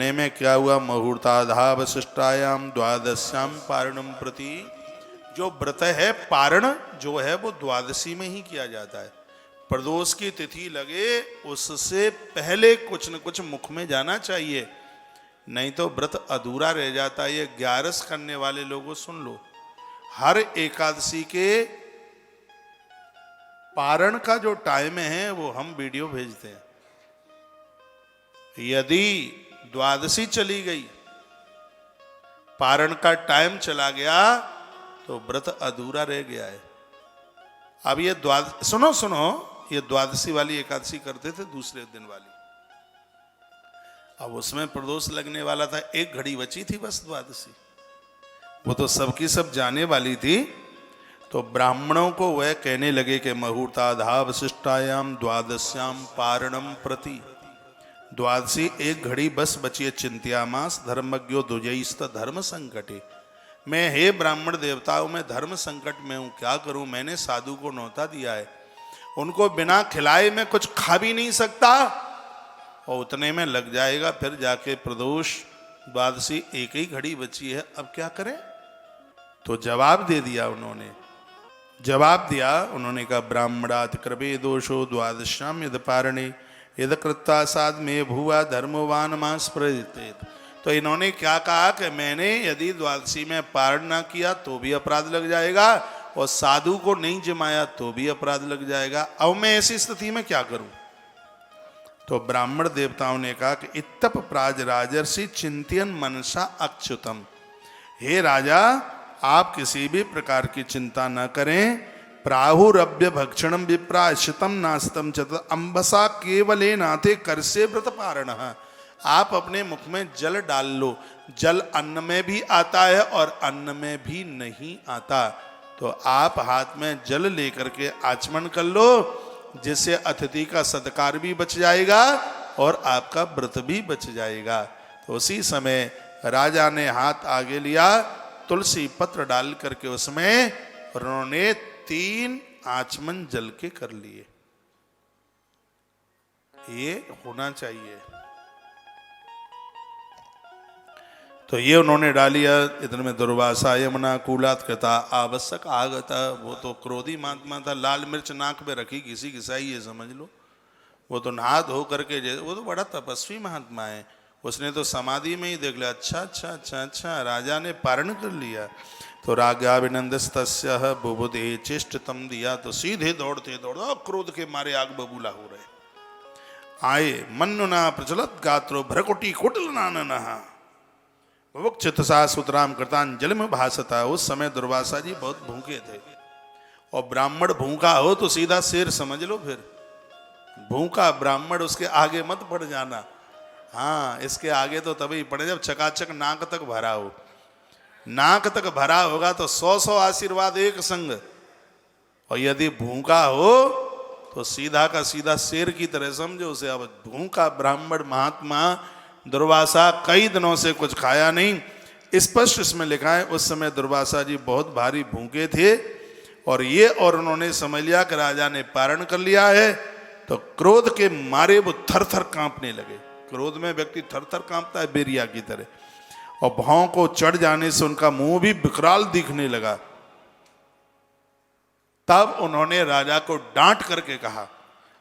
इतने में क्या हुआ, मुहूर्ताधा वशिष्ठायाम द्वादश्याम पारणम प्रति। जो व्रत है पारण जो है वो द्वादशी में ही किया जाता है। प्रदोष की तिथि लगे उससे पहले कुछ न कुछ मुख में जाना चाहिए, नहीं तो व्रत अधूरा रह जाता है। ये 11 करने वाले लोगों सुन लो, हर एकादशी के पारण का जो टाइम है वो हम वीडियो भेजते हैं। यदि द्वादशी चली गई, पारण का टाइम चला गया, तो व्रत अधूरा रह गया है। अब ये सुनो, ये द्वादशी वाली एकादशी करते थे दूसरे दिन वाली, अब उसमें प्रदोष लगने वाला था, 1 घड़ी बची थी बस द्वादशी, वो तो सबकी सब जाने वाली थी। तो ब्राह्मणों को वह कहने लगे कि मुहूर्ताधा वशिष्ठायाम द्वादश्याम पारणम प्रति। द्वादशी 1 घड़ी बस बची है, चिंत्यामास धर्मज्ञो दुजैस्त धर्म संकटे। मैं हे ब्राह्मण देवताओं में धर्म संकट में हूं, क्या करूं। मैंने साधु को न्योता दिया है, उनको बिना खिलाए मैं कुछ खा भी नहीं सकता, और उतने में लग जाएगा फिर जाके प्रदोष। द्वादशी 1 ही घड़ी बची है, अब क्या करें। तो जवाब दे दिया उन्होंने, कहा ब्राह्मणात् कृपे दोषो द्वादश्याम यद पारणे यद कृत्वा साध में भुआ धर्मवान मास प्रदितेत। तो इन्होंने क्या कहा कि मैंने यदि द्वादशी में पारण ना किया तो भी अपराध लग जाएगा, और साधु को नहीं जमाया तो भी अपराध लग जाएगा। अब मैं ऐसी स्थिति में क्या करूं। तो ब्राह्मण देवताओं ने कहा कि इत्तप प्राज राजर्षि चिंतन मनसा अच्युतम। हे राजा, आप किसी भी प्रकार की चिंता न करें। प्राहुरभ्य भक्षणम विप्रायश्चितम नास्तम चत अंबसा केवले नाथे करसे व्रत पारण। आप अपने मुख में जल डाल लो, जल अन्न में भी आता है और अन्न में भी नहीं आता। तो आप हाथ में जल लेकर के आचमन कर लो, जिससे अतिथि का सत्कार भी बच जाएगा और आपका व्रत भी बच जाएगा। तो उसी समय राजा ने हाथ आगे लिया, तुलसी पत्र डाल करके उसमें उन्होंने 3 आचमन जल के कर लिए। ये होना चाहिए। तो ये उन्होंने डालिया। इतने में दुर्वासा यमुना कूलात कृता आवश्यक आगता। वो तो क्रोधी महात्मा था, लाल मिर्च नाक में रखी किसी किसाई, ये समझ लो। वो तो नहा धो करके, वो तो बड़ा तपस्वी महात्मा है, उसने तो समाधि में ही देख लिया, अच्छा राजा ने पारण कर लिया। तो रागाभिनंदस्तस्य बुबुधे चेष्टतम दिया। तो सीधे दौड़ते क्रोध के मारे आग बबूला हो रहे आए। मन्नुना प्रचलत गात्रो भ्रकुटी कुटल नाननहा चितसा सुतराम कृतान जल में भासता। उस समय दुर्वासा जी बहुत भूखे थे, और ब्राह्मण भूखा हो तो सीधा शेर समझ लो। फिर भूखा ब्राह्मण, उसके आगे मत पड़ जाना। हाँ, इसके आगे तो तभी पड़े जब चकाचक नाक तक भरा हो। नाक तक भरा होगा तो 100 आशीर्वाद एक संग, और यदि भूखा हो तो सीधा का सीधा शेर की तरह समझो उसे। अब भूखा ब्राह्मण महात्मा दुर्वासा कई दिनों से कुछ खाया नहीं। स्पष्ट इसमें लिखा है उस समय दुर्वासा जी बहुत भारी भूखे थे, और उन्होंने समझ लिया कि राजा ने पारण कर लिया है। तो क्रोध के मारे वो थर थर कांपने लगे। क्रोध में व्यक्ति थर थर कांपता है बेरिया की तरह, और भाव को चढ़ जाने से उनका मुंह भी विकराल दिखने लगा। तब उन्होंने राजा को डांट करके कहा,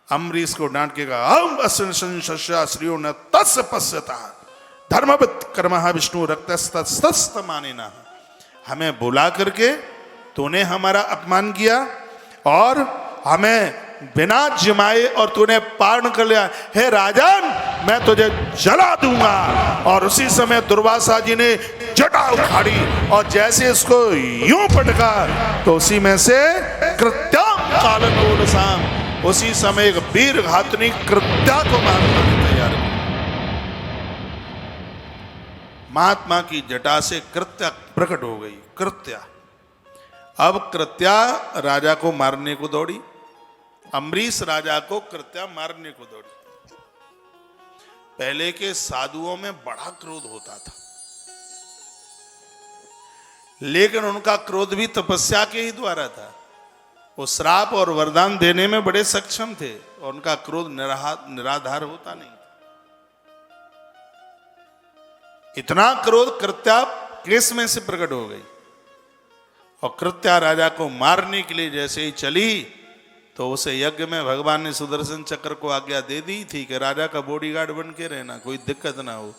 अम्बरीश को डांट के कहा, श्रियो न तस् पश्यता धर्मवत् कर्मः विष्णु रक्तस्तस्त मानेना। हमें बुला करके तूने हमारा अपमान किया और हमें बिना जिमाए और तूने पारण कर लिया। हे राजन, मैं तुझे जला दूंगा। और उसी समय दुर्वासा जी ने जटा उखाड़ी और जैसे इसको यूं पटका तो उसी में से कृत्याम कालकोलसाम, उसी समय एक वीर घातनी कृत्या को मारने तैयार की। महात्मा की जटा से कृत्या प्रकट हो गई। कृत्या, अब कृत्या राजा को मारने को दौड़ी। अम्बरीश राजा को कृत्या मारने को दौड़ी। पहले के साधुओं में बड़ा क्रोध होता था, लेकिन उनका क्रोध भी तपस्या के ही द्वारा था। वो श्राप और वरदान देने में बड़े सक्षम थे, और उनका क्रोध निराधार होता नहीं। इतना क्रोध कृत्या केस में से प्रकट हो गई और कृत्या राजा को मारने के लिए जैसे ही चली तो उसे यज्ञ में भगवान ने सुदर्शन चक्र को आज्ञा दे दी थी कि राजा का बॉडीगार्ड बन के रहना, कोई दिक्कत ना हो।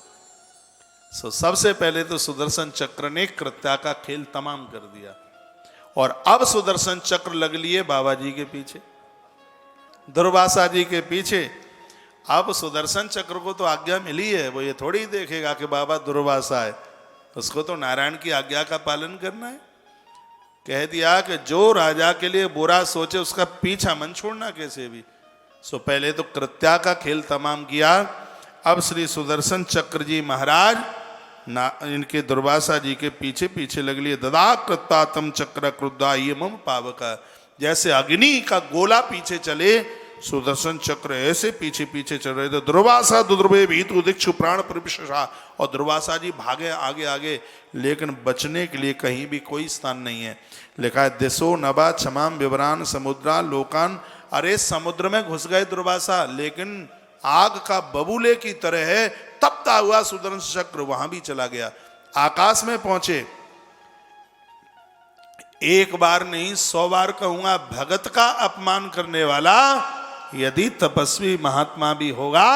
सो सबसे पहले तो सुदर्शन चक्र ने कृत्या का खेल तमाम कर दिया और अब सुदर्शन चक्र लग लिए बाबा जी के पीछे, दुर्वासा जी के पीछे। अब सुदर्शन चक्र को तो आज्ञा मिली है, वो ये थोड़ी देखेगा कि बाबा दुर्वासा है, उसको तो नारायण की आज्ञा का पालन करना है। कह दिया कि जो राजा के लिए बुरा सोचे उसका पीछा मन छोड़ना कैसे भी। सो पहले तो कृत्या का खेल तमाम किया। अब श्री सुदर्शन चक्र जी महाराज इनके दुर्वासा जी के पीछे पीछे लग लिए। ददा कृत्ता तम चक्र क्रुद्धा ये मम पावका, जैसे अग्नि का गोला पीछे चले सुदर्शन चक्र ऐसे पीछे पीछे चल रहे थे। दुर्वासा दुर्वे भीतु दीक्षु प्राण प्रविशा, और दुर्वासा जी भागे आगे आगे, लेकिन बचने के लिए कहीं भी कोई स्थान नहीं है। लिखा है दिशो नभा क्षमाम विवरान समुद्रा लोकान, अरे समुद्र में घुस गए दुर्वासा, लेकिन आग का बबूले की तरह है तपता हुआ सुदर्शन चक्र वहां भी चला गया। आकाश में पहुंचे, एक बार नहीं 100 बार कहूंगा, भगत का अपमान करने वाला यदि तपस्वी महात्मा भी होगा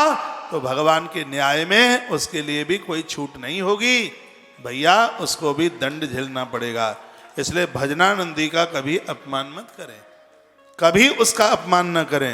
तो भगवान के न्याय में उसके लिए भी कोई छूट नहीं होगी भैया, उसको भी दंड झेलना पड़ेगा। इसलिए भजनानंदी का कभी अपमान मत करें, कभी उसका अपमान न करें।